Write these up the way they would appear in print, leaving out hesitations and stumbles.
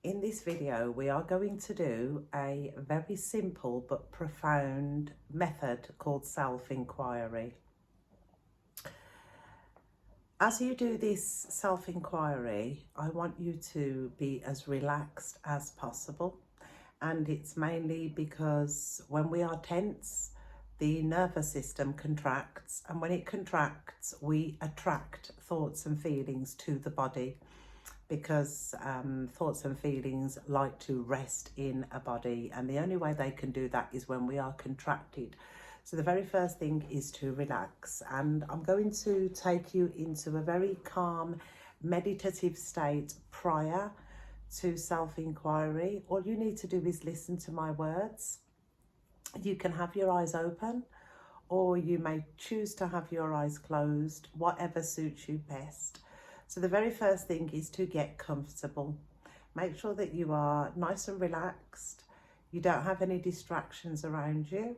In this video, we are going to do a very simple but profound method called self-inquiry. As you do this self-inquiry, I want you to be as relaxed as possible. And it's mainly because when we are tense, the nervous system contracts, and when it contracts, we attract thoughts and feelings to the body, because thoughts and feelings like to rest in a body, and the only way they can do that is when we are contracted. So the very first thing is to relax, and I'm going to take you into a very calm meditative state prior to self-inquiry. All you need to do is listen to my words. You can have your eyes open, or you may choose to have your eyes closed, whatever suits you best. So the very first thing is to get comfortable. Make sure that you are nice and relaxed. You don't have any distractions around you.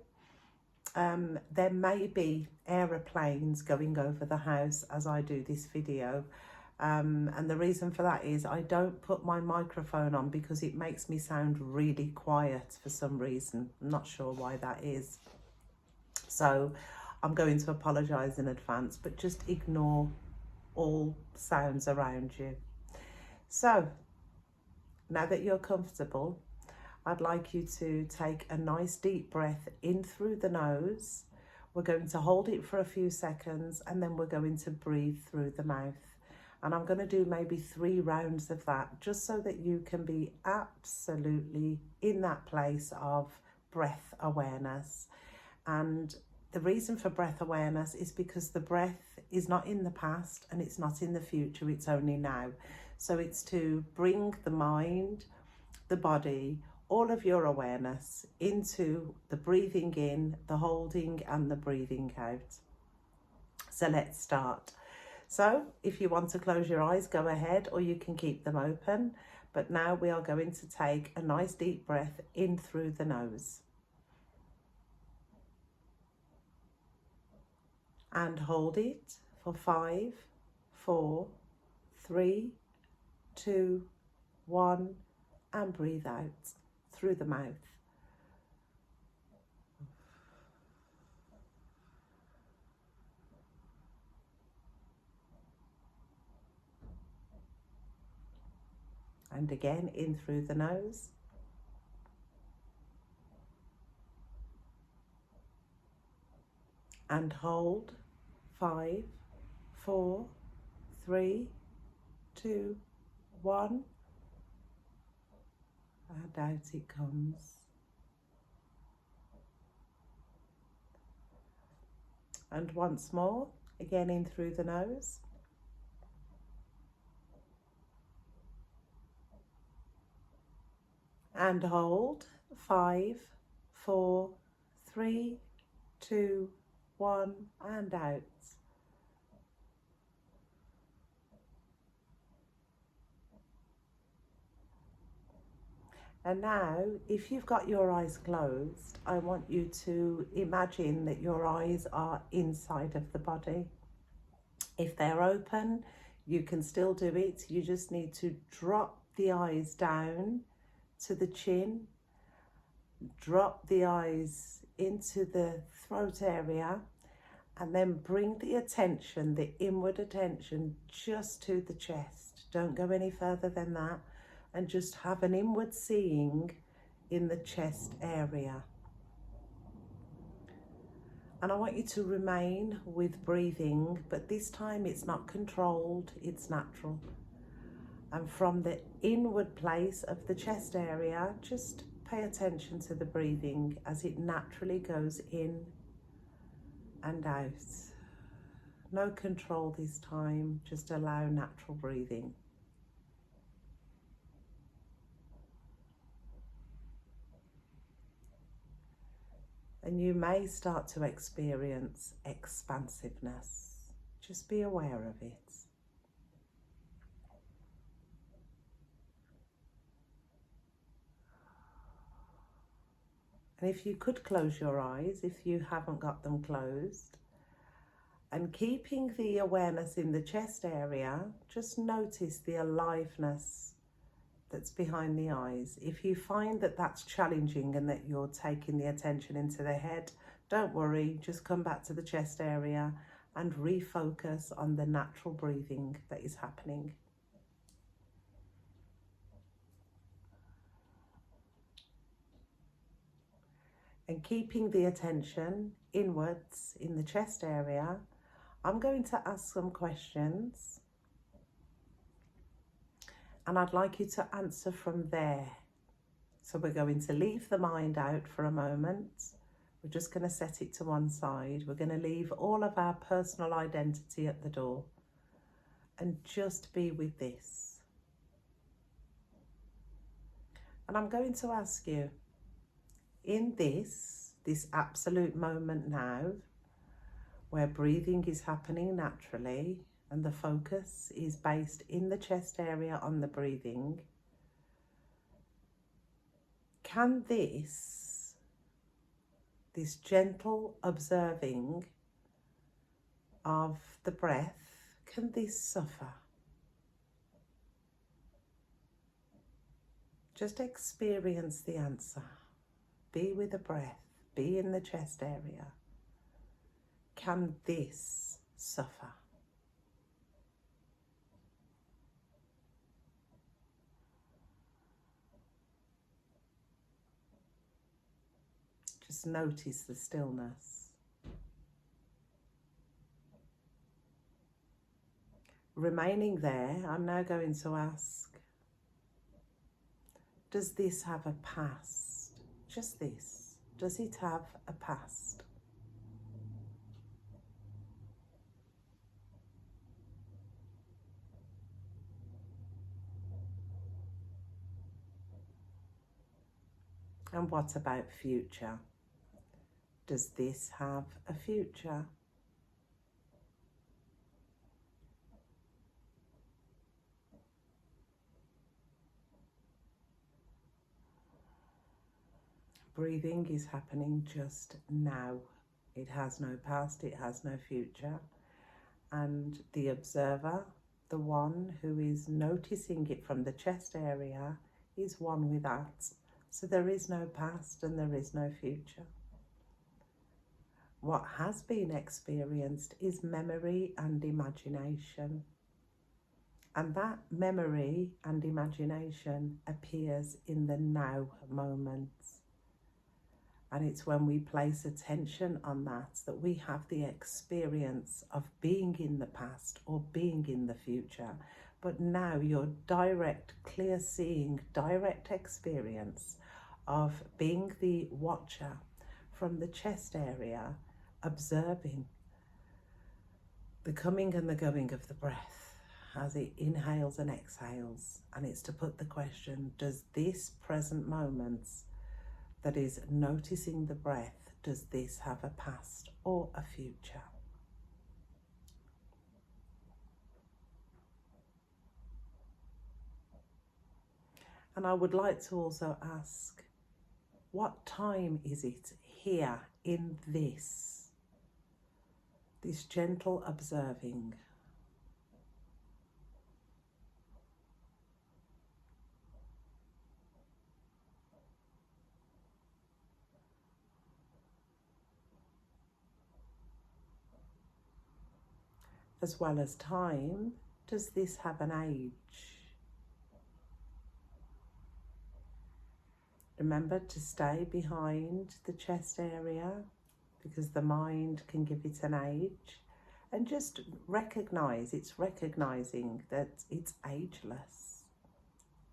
There may be aeroplanes going over the house as I do this video. And the reason for that is I don't put my microphone on because it makes me sound really quiet for some reason. I'm not sure why that is. So I'm going to apologise in advance, but just ignore all sounds around you. So now that you're comfortable, I'd like you to take a nice deep breath in through the nose. We're going to hold it for a few seconds, and then we're going to breathe through the mouth. And I'm going to do maybe 3 rounds of that, just so that you can be absolutely in that place of breath awareness. And the reason for breath awareness is because the breath is not in the past and it's not in the future, it's only now. So it's to bring the mind, the body, all of your awareness into the breathing in, the holding and the breathing out. So let's start. So if you want to close your eyes, go ahead, or you can keep them open. But now we are going to take a nice deep breath in through the nose. And hold it for 5, 4, 3, 2, 1, and breathe out through the mouth. And again, in through the nose. And hold 5, 4, 3, 2, 1, and out it comes. And once more, again in through the nose. And hold 5, 4, 3, 2, 1, and out. And now, if you've got your eyes closed, I want you to imagine that your eyes are inside of the body. If they're open, you can still do it. You just need to drop the eyes down to the chin, drop the eyes into the throat area, and then bring the attention, the inward attention, just to the chest. Don't go any further than that, and just have an inward seeing in the chest area. And I want you to remain with breathing, but this time it's not controlled, it's natural. And from the inward place of the chest area, just pay attention to the breathing as it naturally goes in and out. No control this time, just allow natural breathing. And you may start to experience expansiveness. Just be aware of it. And if you could close your eyes, if you haven't got them closed, and keeping the awareness in the chest area, just notice the aliveness that's behind the eyes. If you find that that's challenging and that you're taking the attention into the head, don't worry, just come back to the chest area and refocus on the natural breathing that is happening. And keeping the attention inwards in the chest area, I'm going to ask some questions and I'd like you to answer from there. So we're going to leave the mind out for a moment. We're just going to set it to one side. We're going to leave all of our personal identity at the door and just be with this. And I'm going to ask you, in this absolute moment now, where breathing is happening naturally and the focus is based in the chest area on the breathing, can this gentle observing of the breath, can this suffer? Just experience the answer. Be with the breath, be in the chest area. Can this suffer? Just notice the stillness. Remaining there, I'm now going to ask, does this have a past? Just this. Does it have a past? And what about future? Does this have a future? Breathing is happening just now. It has no past, it has no future. And the observer, the one who is noticing it from the chest area, is one with that. So there is no past and there is no future. What has been experienced is memory and imagination. And that memory and imagination appears in the now moment. And it's when we place attention on that we have the experience of being in the past or being in the future. But now your direct, clear seeing, direct experience of being the watcher from the chest area, observing the coming and the going of the breath as it inhales and exhales. And it's to put the question, does this present moment that is noticing the breath, does this have a past or a future? And I would like to also ask, what time is it here in this gentle observing? As well as time, does this have an age? Remember to stay behind the chest area because the mind can give it an age. And just recognize, it's recognizing that it's ageless,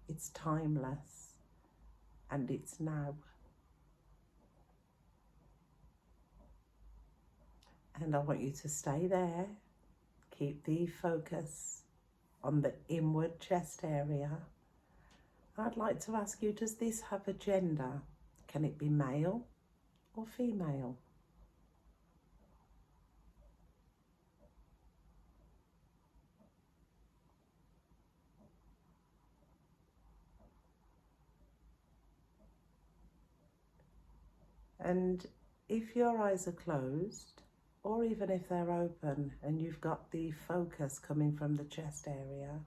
it's timeless, and it's now. And I want you to stay there. Keep the focus on the inward chest area. I'd like to ask you, does this have a gender? Can it be male or female? And if your eyes are closed, or even if they're open and you've got the focus coming from the chest area,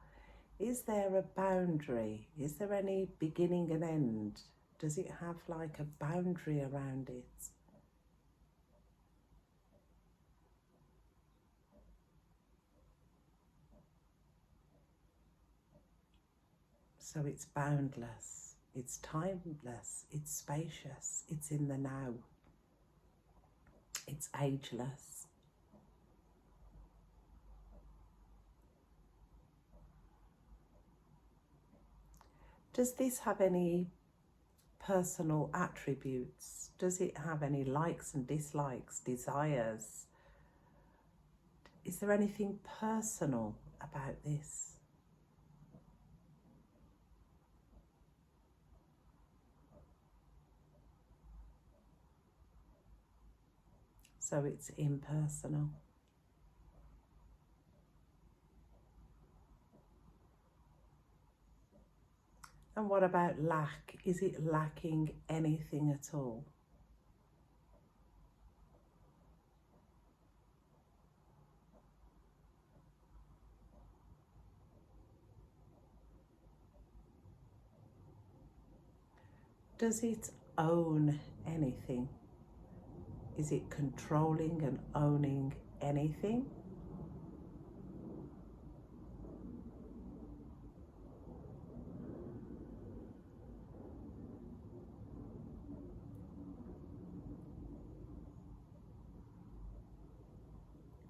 Is there a boundary? Is there any beginning and end? Does it have like a boundary around it? So it's boundless, it's timeless, it's spacious, it's in the now, it's ageless. Does this have any personal attributes? Does it have any likes and dislikes, desires? Is there anything personal about this? So it's impersonal. And what about lack? Is it lacking anything at all? Does it own anything? Is it controlling and owning anything?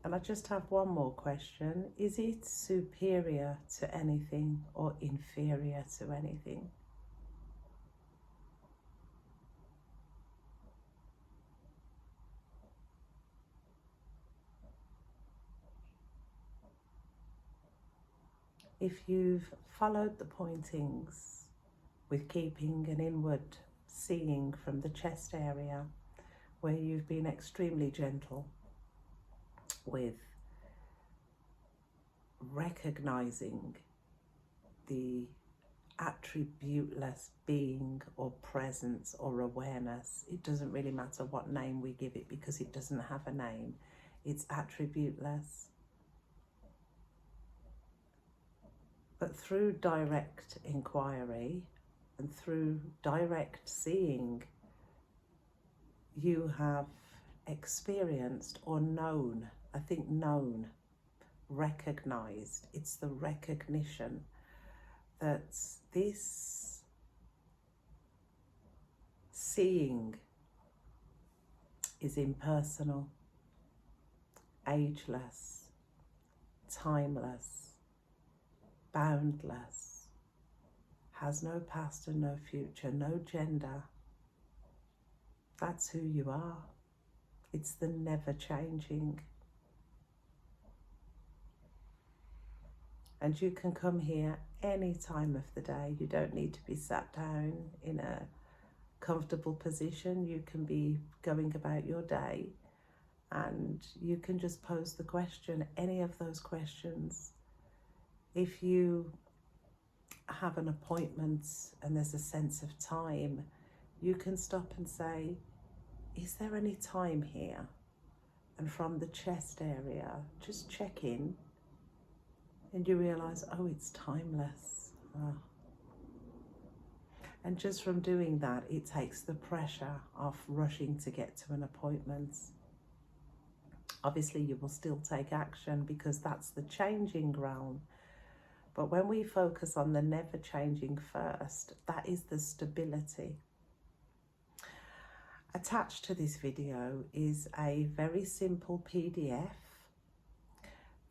And I just have one more question. Is it superior to anything or inferior to anything? If you've followed the pointings with keeping an inward seeing from the chest area, where you've been extremely gentle with recognizing the attributeless being or presence or awareness. It doesn't really matter what name we give it because it doesn't have a name. It's attributeless. But through direct inquiry and through direct seeing, you have experienced or known, I think known, recognized. It's the recognition that this seeing is impersonal, ageless, timeless, boundless, has no past and no future, no gender. That's who you are. It's the never changing. And you can come here any time of the day. You don't need to be sat down in a comfortable position. You can be going about your day and you can just pose the question, any of those questions. If you have an appointment and there's a sense of time, you can stop and say, is there any time here? And from the chest area, just check in and you realize, oh, it's timeless. Oh. And just from doing that, it takes the pressure off rushing to get to an appointment. Obviously, you will still take action because that's the changing realm. But when we focus on the never changing first, that is the stability. Attached to this video is a very simple PDF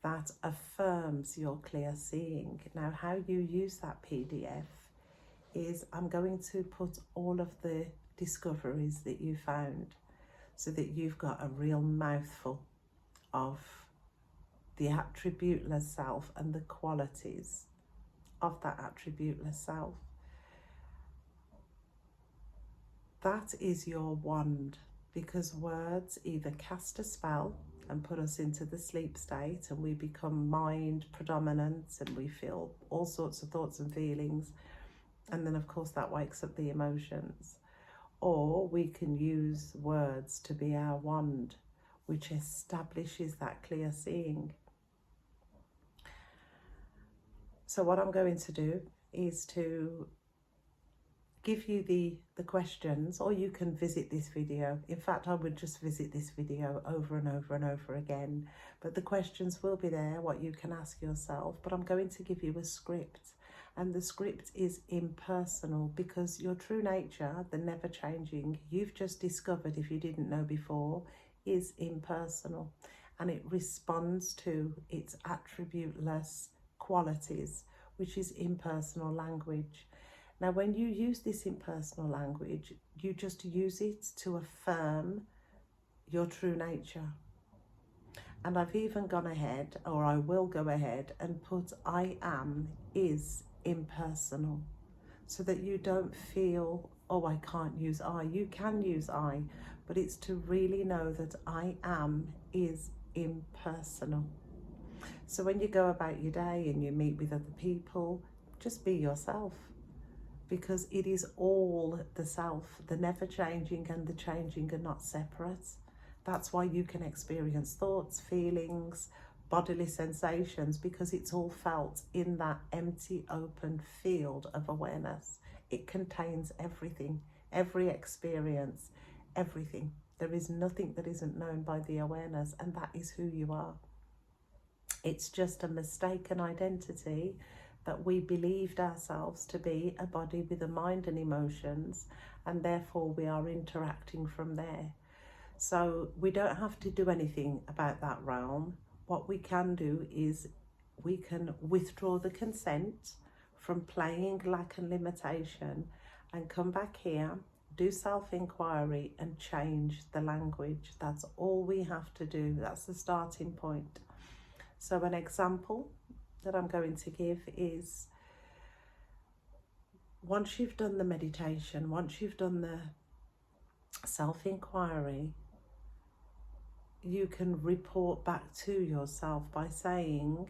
that affirms your clear seeing. Now, how you use that PDF is I'm going to put all of the discoveries that you found so that you've got a real mouthful of the attributeless self and the qualities of that attributeless self. That is your wand, because words either cast a spell and put us into the sleep state and we become mind predominant and we feel all sorts of thoughts and feelings, and then of course that wakes up the emotions. Or we can use words to be our wand, which establishes that clear seeing. So what I'm going to do is to give you the questions, or you can visit this video. In fact, I would just visit this video over and over and over again, but the questions will be there, what you can ask yourself. But I'm going to give you a script, and the script is impersonal, because your true nature, the never changing, you've just discovered, if you didn't know before, is impersonal, and it responds to its attributeless qualities, which is impersonal language. Now, when you use this impersonal language, you just use it to affirm your true nature. And I've even gone ahead, or I will go ahead, and put I am is impersonal, so that you don't feel, oh, I can't use I. You can use I, but it's to really know that I am is impersonal. So when you go about your day and you meet with other people, just be yourself, because it is all the self. The never changing and the changing are not separate. That's why you can experience thoughts, feelings, bodily sensations, because it's all felt in that empty, open field of awareness. It contains everything, every experience, everything. There is nothing that isn't known by the awareness, and that is who you are. It's just a mistaken identity that we believed ourselves to be a body with a mind and emotions, and therefore we are interacting from there. So we don't have to do anything about that realm. What we can do is we can withdraw the consent from playing lack and limitation, and come back here, do self-inquiry and change the language. That's all we have to do. That's the starting point. So an example that I'm going to give is, once you've done the meditation, once you've done the self-inquiry, you can report back to yourself by saying,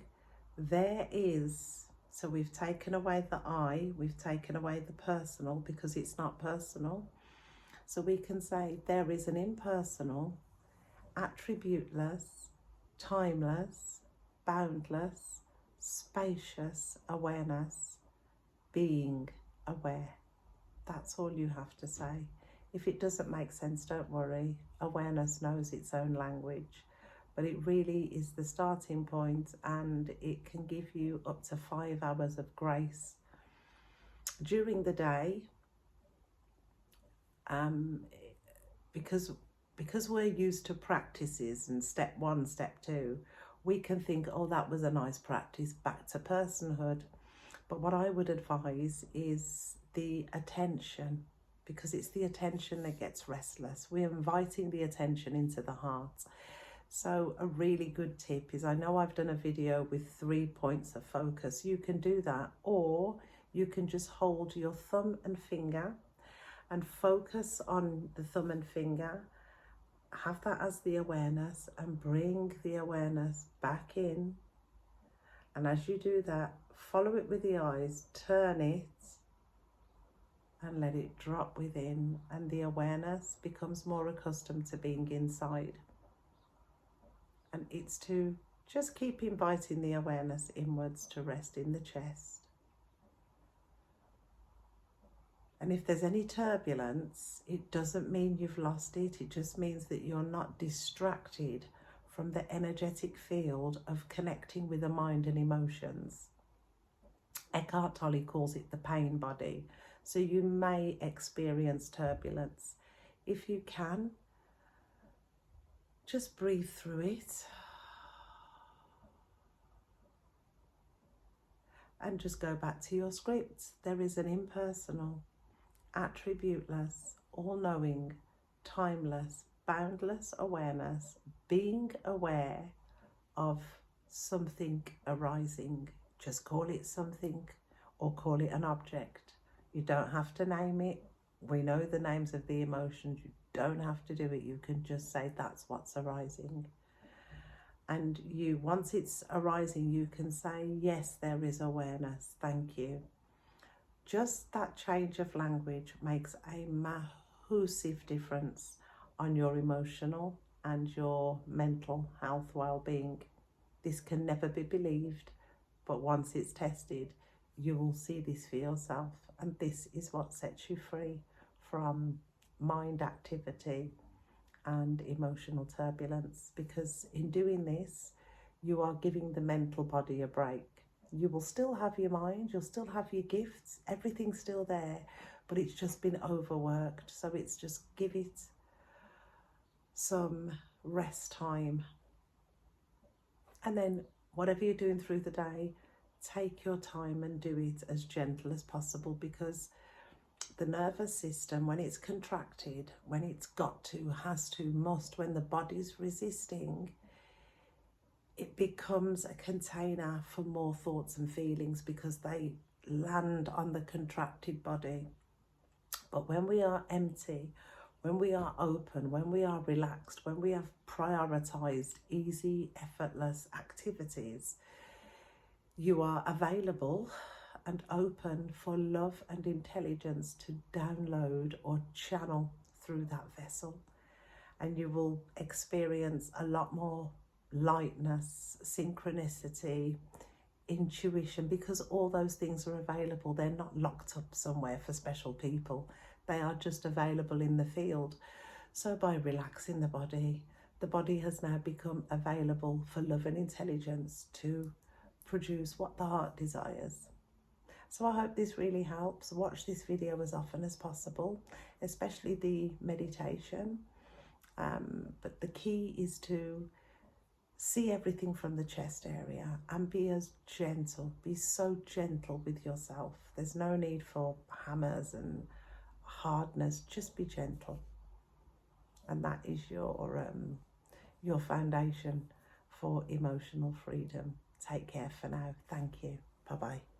there is, so we've taken away the I, we've taken away the personal, because it's not personal. So we can say, there is an impersonal, attributeless, timeless, boundless, spacious awareness, being aware. That's all you have to say. If it doesn't make sense, don't worry. Awareness knows its own language, but it really is the starting point, and it can give you up to 5 hours of grace during the day. Because we're used to practices and step 1, step 2, we can think, oh, that was a nice practice, back to personhood. But what I would advise is the attention, because it's the attention that gets restless. We're inviting the attention into the heart. So a really good tip is, I know I've done a video with 3 points of focus. You can do that, or you can just hold your thumb and finger and focus on the thumb and finger. Have that as the awareness, and bring the awareness back in. And as you do that, follow it with the eyes, turn it, and let it drop within, and the awareness becomes more accustomed to being inside. And it's to just keep inviting the awareness inwards to rest in the chest. And if there's any turbulence, it doesn't mean you've lost it. It just means that you're not distracted from the energetic field of connecting with the mind and emotions. Eckhart Tolle calls it the pain body. So you may experience turbulence. If you can, just breathe through it. And just go back to your script. There is an impersonal, attributeless, all-knowing, timeless, boundless awareness, being aware of something arising. Just call it something, or call it an object. You don't have to name it. We know the names of the emotions. You don't have to do it. You can just say that's what's arising. And you, once it's arising, you can say, yes, there is awareness. Thank you. Just that change of language makes a massive difference on your emotional and your mental health well-being. This can never be believed, but once it's tested, you will see this for yourself, and this is what sets you free from mind activity and emotional turbulence, because in doing this, you are giving the mental body a break. You will still have your mind, you'll still have your gifts, everything's still there, but it's just been overworked. So it's just give it some rest time. And then whatever you're doing through the day, take your time and do it as gentle as possible, because the nervous system, when it's contracted, when it's got to, has to, must, when the body's resisting, it becomes a container for more thoughts and feelings because they land on the contracted body. But when we are empty, when we are open, when we are relaxed, when we have prioritized easy, effortless activities, you are available and open for love and intelligence to download or channel through that vessel. And you will experience a lot more lightness, synchronicity, intuition, because all those things are available. They're not locked up somewhere for special people. They are just available in the field. So by relaxing the body has now become available for love and intelligence to produce what the heart desires. So I hope this really helps. Watch this video as often as possible, especially the meditation. But the key is to see everything from the chest area and be as gentle, be so gentle with yourself. There's no need for hammers and hardness, just be gentle. And that is your foundation for emotional freedom. Take care for now. Thank you. Bye-bye.